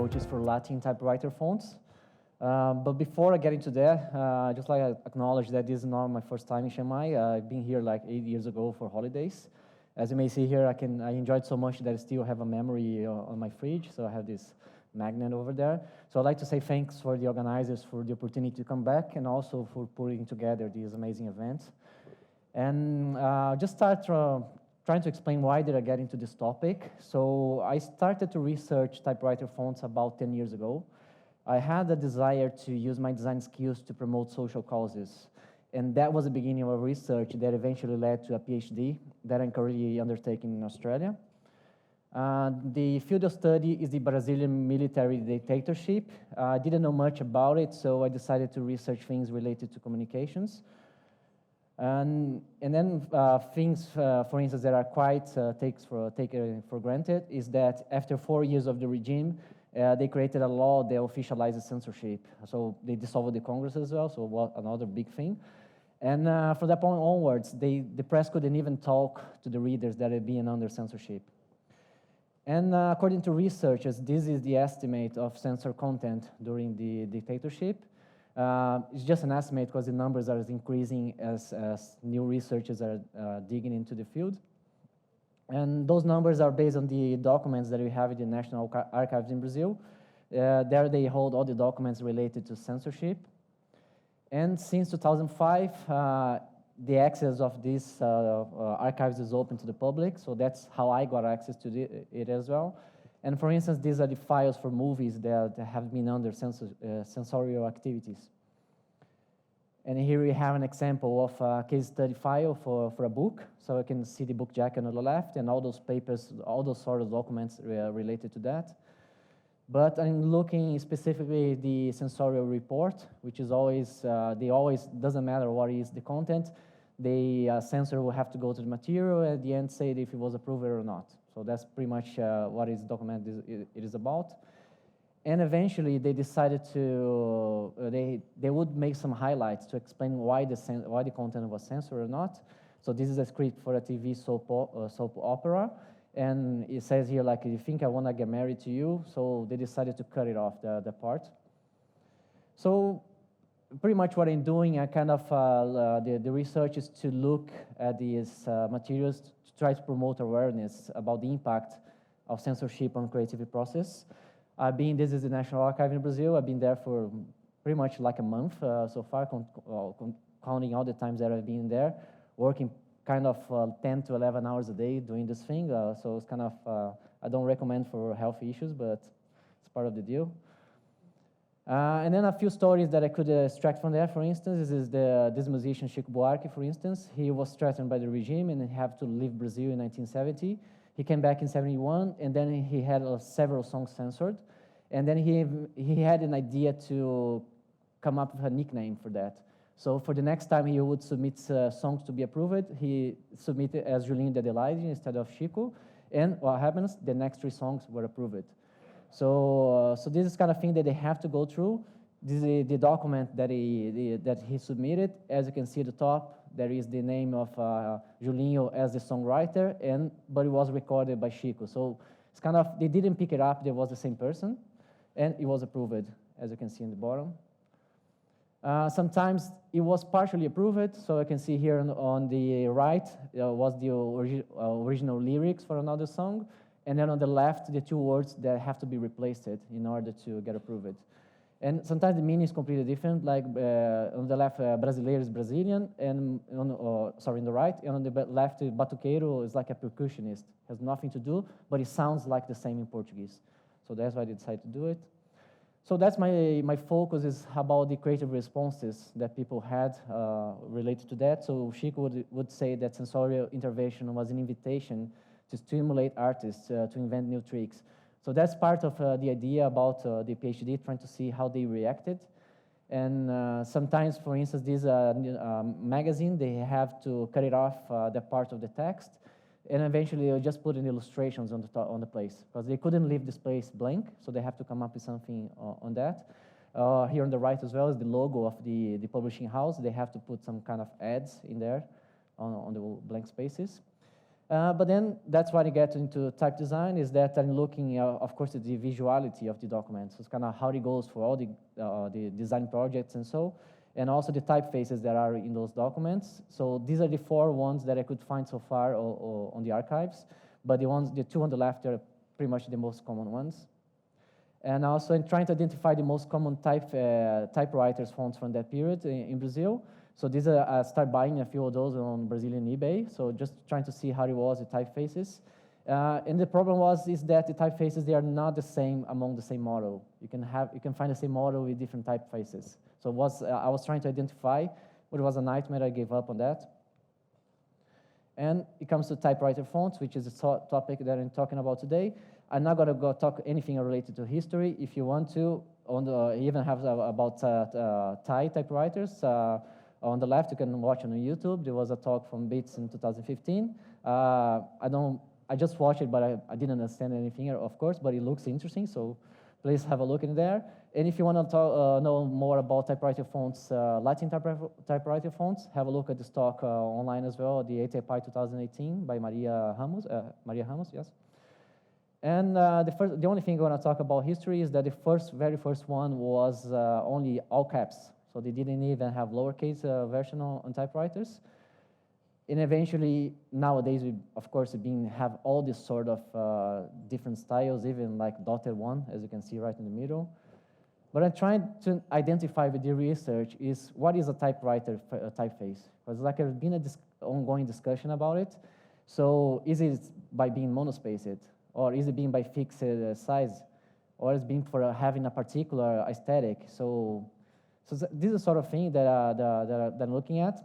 approaches for Latin typewriter fonts. But before I get into that, I'd just like to acknowledge that this is not my first time in Chiang Mai. I've been here like 8 years ago for holidays. As you may see here, I enjoyed so much that I still have a memory on my fridge, so I have this magnet over there. So I'd like to say thanks for the organizers for the opportunity to come back and also for putting together these amazing events. And just start trying to explain why did I get into this topic. So I started to research typewriter fonts about 10 years ago. I had a desire to use my design skills to promote social causes. And that was the beginning of a research that eventually led to a PhD that I'm currently undertaking in Australia. The field of study is the Brazilian military dictatorship. I didn't know much about it, so I decided to research things related to communications. And then things, for instance, that are quite taken for granted is that after 4 years of the regime, they created a law that officializes censorship. So they dissolved the Congress as well, so another big thing. And from that point onwards, the press couldn't even talk to the readers that are being under censorship. And according to researchers, this is the estimate of censored content during the dictatorship. It's just an estimate because the numbers are increasing as new researchers are digging into the field. And those numbers are based on the documents that we have in the National Archives in Brazil. There they hold all the documents related to censorship. And since 2005, the access of these archives is open to the public, so that's how I got access to it as well. And for instance, these are the files for movies that have been under censorial activities. And here we have an example of a case study file for a book. So you can see the book jacket on the left and all those papers, all those sort of documents related to that. But I'm looking specifically the censorial report, which is always, doesn't matter what is the content, the censor will have to go to the material and at the end say if it was approved or not. So that's pretty much what is document it is about. And eventually they decided to, they would make some highlights to explain why the content was censored or not. So this is a script for a TV soap opera. And it says here, like, you think I want to get married to you? So they decided to cut it off, the part. So pretty much what I'm doing, I kind of, the research is to look at these materials to try to promote awareness about the impact of censorship on creative process. This is the National Archive in Brazil. I've been there for pretty much like a month so far, counting all the times that I've been there, working kind of 10 to 11 hours a day doing this thing. So it's kind of, I don't recommend for health issues, but it's part of the deal. And then a few stories that I could extract from there. For instance, this musician, Chico Buarque, for instance. He was threatened by the regime and he had to leave Brazil in 1970. He came back in 71, and then he had several songs censored. And then he had an idea to come up with a nickname for that. So for the next time he would submit songs to be approved, he submitted as Julinho de Adelaide instead of Chico. And what happens? The next 3 songs were approved. So this is kind of thing that they have to go through. This is the document that he submitted. As you can see at the top, there is the name of Julinho as the songwriter, but it was recorded by Chico. So it's kind of, they didn't pick it up, there was the same person, and it was approved, as you can see in the bottom. Sometimes it was partially approved, so you can see here on the right was the original lyrics for another song, and then on the left, the 2 words that have to be replaced in order to get approved. And sometimes the meaning is completely different, like on the left, brasileiro is Brazilian, and on the right, and on the left, batuqueiro is like a percussionist. Has nothing to do, but it sounds like the same in Portuguese. So that's why I decided to do it. So that's my focus is about the creative responses that people had related to that. So Chico would say that sensorial intervention was an invitation to stimulate artists to invent new tricks. So that's part of the idea about the PhD, trying to see how they reacted. And sometimes, for instance, this magazine, they have to cut it off the part of the text, and eventually they'll just put in illustrations on the place, because they couldn't leave this place blank, so they have to come up with something on that. Here on the right as well is the logo of the publishing house. They have to put some kind of ads in there on the blank spaces. But then that's why you get into type design, is that I'm looking, of course, at the visuality of the document. So it's kind of how it goes for all the design projects and so, and also the typefaces that are in those documents. So these are the 4 ones that I could find so far on the archives, but the 2 on the left are pretty much the most common ones. And also in trying to identify the most common typewriters fonts from that period in Brazil. So these are, I started buying a few of those on Brazilian eBay. So just trying to see how it was, the typefaces. And the problem is that the typefaces, they are not the same among the same model. You can find the same model with different typefaces. So I was trying to identify, but it was a nightmare. I gave up on that. And it comes to typewriter fonts, which is the topic that I'm talking about today. I'm not going to go talk anything related to history. If you want to, even have about Thai typewriters. On the left, you can watch on YouTube. There was a talk from BITS in 2015. I just watched it, but I didn't understand anything, of course, but it looks interesting, so please have a look in there. And if you want to know more about typewriter fonts, Latin typewriter fonts, have a look at this talk online as well, the ATPI 2018 by Maria Ramos, yes. And the only thing I want to talk about history is that the very first one was only all caps. So they didn't even have lowercase version on typewriters. And eventually, nowadays, we, of course, have all this sort of different styles, even like dotted one, as you can see right in the middle. What I'm trying to identify with the research is what is a typewriter typeface? Because like there's been an ongoing discussion about it. So is it by being monospaced? Or is it being by fixed size? Or is it being for having a particular aesthetic? So this is the sort of thing that I'm looking at.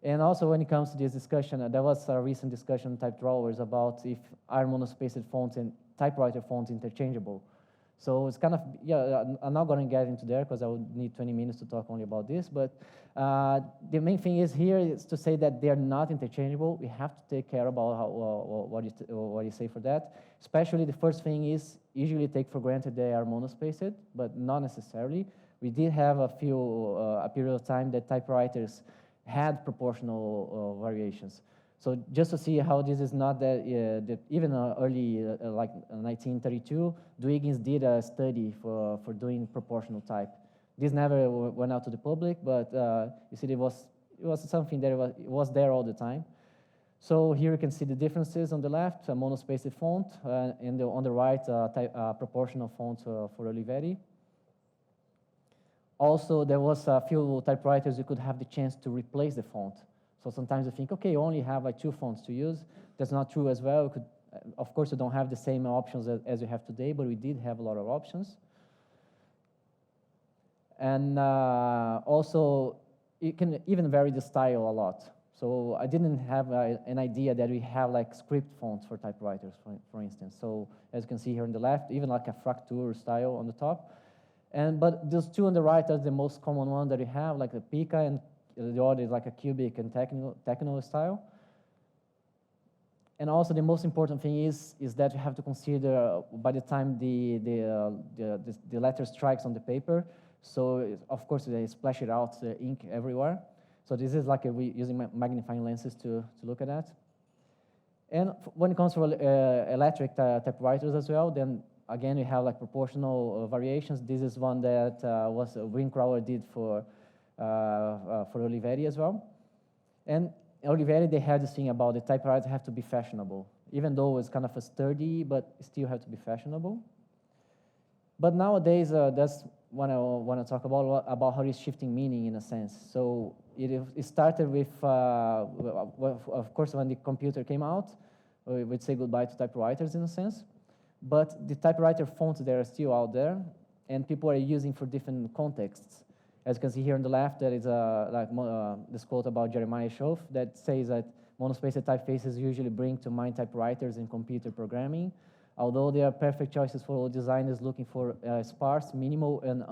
And also when it comes to this discussion, there was a recent discussion on type drawers about if are monospaced fonts and typewriter fonts interchangeable. So it's kind of, yeah, I'm not going to get into there because I would need 20 minutes to talk only about this. But the main thing is here is to say that they're not interchangeable. We have to take care about what you say for that. Especially the first thing is usually take for granted they are monospaced, but not necessarily. We did have a period of time that typewriters had proportional variations. So just to see how this is not that, even early, like 1932, Dwiggins did a study for doing proportional type. This never went out to the public, but you see it was something that it was there all the time. So here you can see the differences on the left, a monospaced font, and on the right, proportional font for Olivetti. Also, there was a few typewriters you could have the chance to replace the font. So sometimes you think, okay, you only have like 2 fonts to use. That's not true as well. Of course, you don't have the same options as you have today, but we did have a lot of options. And also, it can even vary the style a lot. So I didn't have an idea that we have like script fonts for typewriters, for instance. So as you can see here on the left, even like a fracture style on the top. But those 2 on the right are the most common one that we have, like the Pica, and the other is like a cubic and techno style. And also the most important thing is that you have to consider by the time the letter strikes on the paper. So of course they splash it out ink everywhere. So this is like we using magnifying lenses to look at that. And when it comes to electric typewriters as well, then again, we have like proportional variations. This is one that Wincrauer did for Olivetti as well. And Olivetti, they had this thing about the typewriters have to be fashionable, even though it's kind of a sturdy, but still have to be fashionable. But nowadays, that's what I want to talk about how it's shifting meaning in a sense. So it started with, of course, when the computer came out, we would say goodbye to typewriters in a sense. But the typewriter fonts, they are still out there, and people are using for different contexts. As you can see here on the left, there is this quote about Jeremiah Schoaf that says that monospaced typefaces usually bring to mind typewriters in computer programming, although they are perfect choices for designers looking for sparse, minimal, and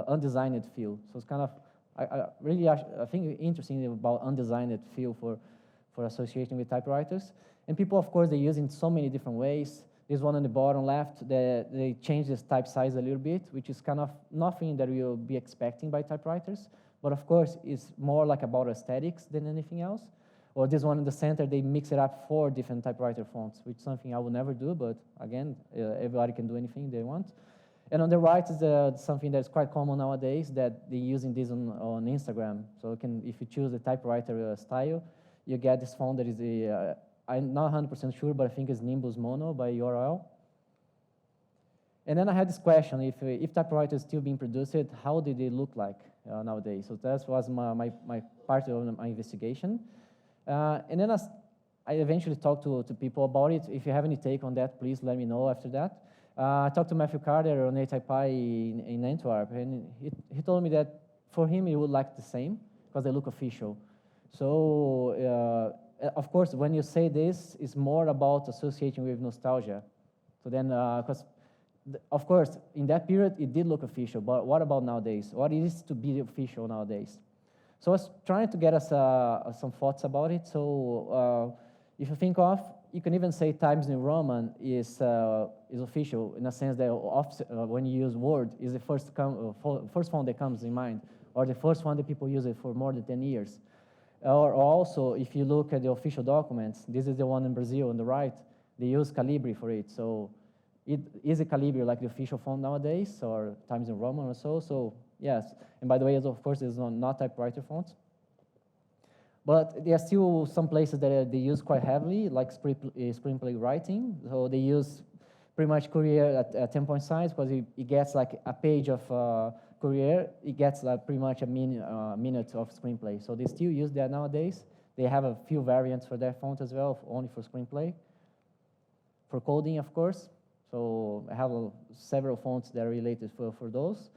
undesigned feel. So it's kind of, I think interesting about undesigned feel for associating with typewriters. And people, of course, they use it in so many different ways. This one on the bottom left, they changed this type size a little bit, which is kind of nothing that we'll be expecting by typewriters. But of course, it's more like about aesthetics than anything else. Or this one in the center, they mix it up 4 different typewriter fonts, which is something I would never do, but again, everybody can do anything they want. And on the right is something that's quite common nowadays, that they're using this on Instagram. So if you choose the typewriter style, you get this font that is I'm not 100% sure, but I think it's Nimbus Mono by URL. And then I had this question, if typewriters still being produced, how did they look like nowadays? So that was my part of my investigation. And then I eventually talked to people about it. If you have any take on that, please let me know after that. I talked to Matthew Carter on ATypI in Antwerp, and he told me that for him, he would like the same, because they look official. So, of course, when you say this, it's more about associating with nostalgia. So then, because of course, in that period, it did look official, but what about nowadays? What is to be official nowadays? So I was trying to get us some thoughts about it. So if you think of, you can even say Times New Roman is official in a sense that when you use Word, is the first font that comes in mind, or the first one that people use it for more than 10 years. Or also, if you look at the official documents, this is the one in Brazil on the right, they use Calibri for it. So is a Calibri like the official font nowadays, or Times New Roman or so? So yes, and by the way, of course, it's not typewriter fonts. But there are still some places that they use quite heavily, like screenplay writing. So they use pretty much Courier at 10-point size, because it gets like a page of Courier, it gets like pretty much a minute of screenplay. So they still use that nowadays. They have a few variants for that font as well, only for screenplay. For coding, of course. So I have several fonts that are related for those.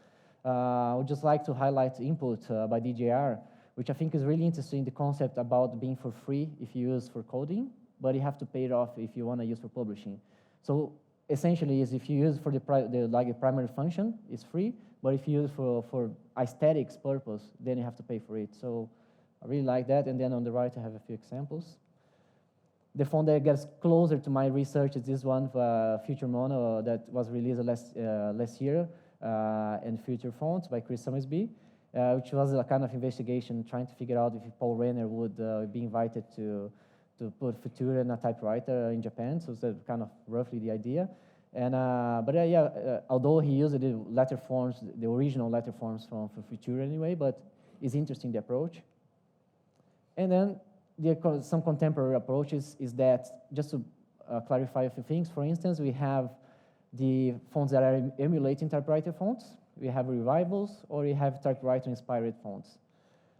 I would just like to highlight Input by DJR, which I think is really interesting, the concept about being for free if you use for coding, but you have to pay it off if you want to use for publishing. So essentially, is if you use for the primary function, it's free, but if you use for aesthetics purpose, then you have to pay for it. So I really like that. And then on the right, I have a few examples. The font that gets closer to my research is this one, Future Mono, that was released last year, and Future Fonts by Chris Summersby, which was a kind of investigation trying to figure out if Paul Renner would be invited to put Futura in a typewriter in Japan. So it's kind of roughly the idea. And although he used the letter forms, the original letter forms for Futura anyway, but it's interesting, the approach. And then some contemporary approaches is that, just to clarify a few things, for instance, we have the fonts that are emulating typewriter fonts, we have revivals, or we have typewriter-inspired fonts.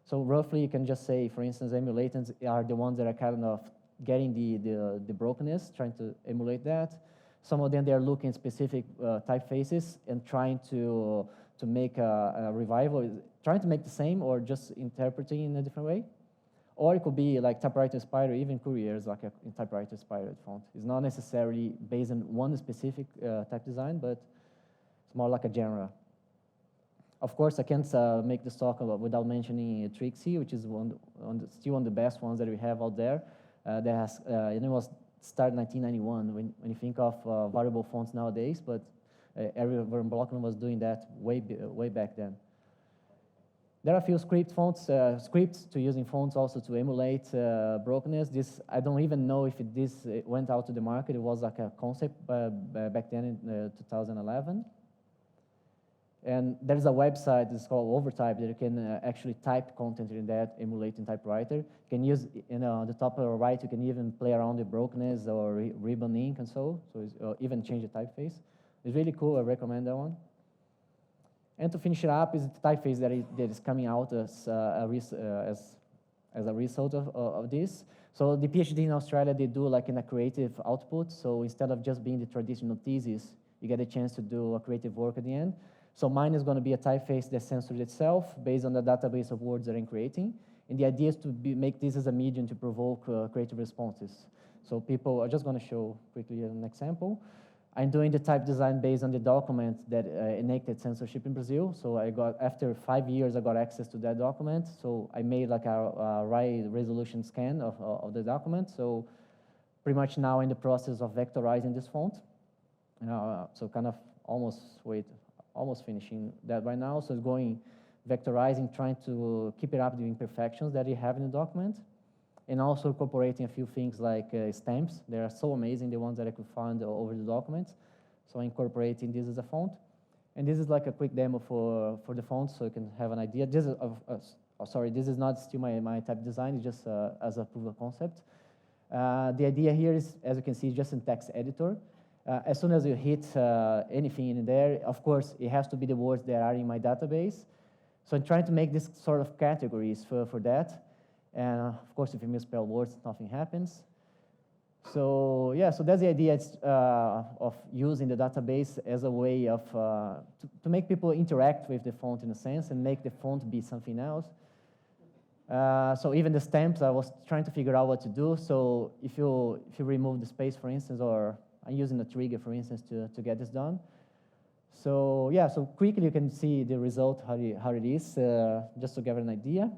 So roughly, you can just say, for instance, emulatants are the ones that are kind of getting the brokenness, trying to emulate that. Some of them, they are looking at specific typefaces and trying to make a revival, trying to make the same or just interpreting in a different way. Or it could be like typewriter-inspired, or even Courier is like a typewriter-inspired font. It's not necessarily based on one specific type design, but it's more like a genre. Of course, I can't make this talk without mentioning Trixie, which is still one of the best ones that we have out there. That has, and it was started in 1991 when you think of variable fonts nowadays, but Ariel Van Blockman was doing that way back then. There are a few scripts to using fonts also to emulate brokenness. This, I don't even know if this went out to the market. It was like a concept back then in 2011. And there's a website, it's called Overtype, that you can actually type content in that emulating typewriter. You can use, on the top right, you can even play around with brokenness or ribbon ink and so even change the typeface. It's really cool, I recommend that one. And to finish it up is the typeface that is coming out as a result of this. So the PhD in Australia, they do like in a creative output. So instead of just being the traditional thesis, you get a chance to do a creative work at the end. So mine is going to be a typeface that censors itself based on the database of words that I'm creating. And the idea is to make this as a medium to provoke creative responses. So people are just going to show quickly an example. I'm doing the type design based on the document that enacted censorship in Brazil. So after 5 years, I got access to that document. So I made like a high resolution scan of the document. So pretty much now in the process of vectorizing this font. So kind of almost finishing that right now. So it's going vectorizing, trying to keep it up the imperfections that you have in the document. and also incorporating a few things like stamps. They are so amazing, the ones that I could find over the documents. So incorporating this as a font. And this is like a quick demo for the font, so you can have an idea. This is, sorry, this is not still my type design, it's just as a proof of concept. The idea here is, as you can see, just in text editor. As soon as you hit anything in there, of course, it has to be the words that are in my database. So I'm trying to make this sort of categories for that. And of course, if you misspell words, nothing happens. So yeah, so that's the idea of using the database as a way of to make people interact with the font in a sense and make the font be something else. So even the stamps, I was trying to figure out what to do. So if you remove the space, for instance, or I'm using a trigger, for instance, to get this done. So yeah, so quickly you can see the result, how it is, just to give an idea.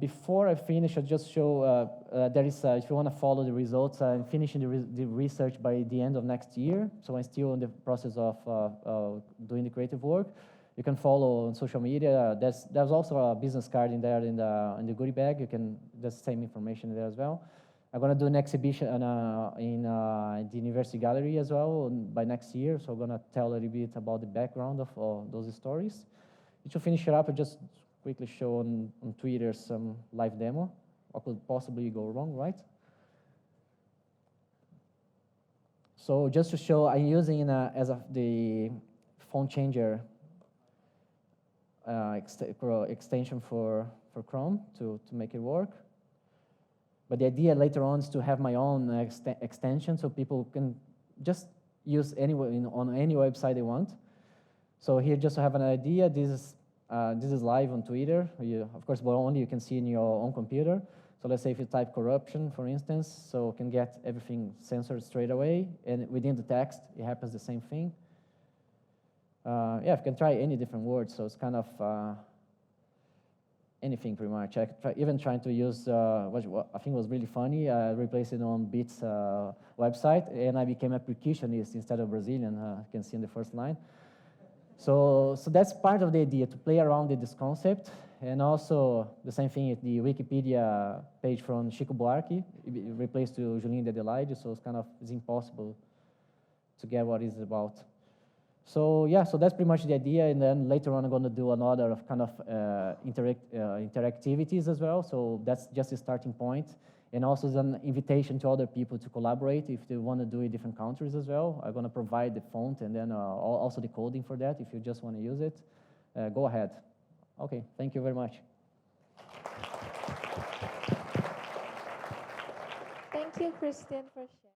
Before I finish, I'll just show there is, if you want to follow the results, I'm finishing the research by the end of next year. So I'm still in the process of doing the creative work. You can follow on social media. There's also a business card in there in the goodie bag. You can, there's the same information there as well. I'm going to do an exhibition in the University Gallery as well by next year. So I'm going to tell a little bit about the background of those stories. To finish it up, I just quickly show on Twitter some live demo. What could possibly go wrong, right? So just to show, I'm using the font changer extension for Chrome to make it work. But the idea later on is to have my own extension so people can just use on any website they want. So here, just to have an idea, this is live on Twitter. Of course, but only you can see in your own computer. So let's say if you type corruption, for instance, so you can get everything censored straight away. And within the text, it happens the same thing. Yeah, you can try any different words. So it's kind of anything pretty much. Even trying to use what I think was really funny. I replaced it on Beats website, and I became a percussionist instead of Brazilian. You can see in the first line. So that's part of the idea, to play around with this concept. And also the same thing at the Wikipedia page from Chico Buarque, it replaced to Julinho de Adelaide, so it's impossible to get what it's about. So yeah, so that's pretty much the idea, and then later on I'm going to do another kind of interactivities as well, so that's just a starting point. And also an invitation to other people to collaborate if they want to do it in different countries as well. I'm going to provide the font and then also the coding for that if you just want to use it. Go ahead. Okay, thank you very much. Thank you, Crystian, for sharing.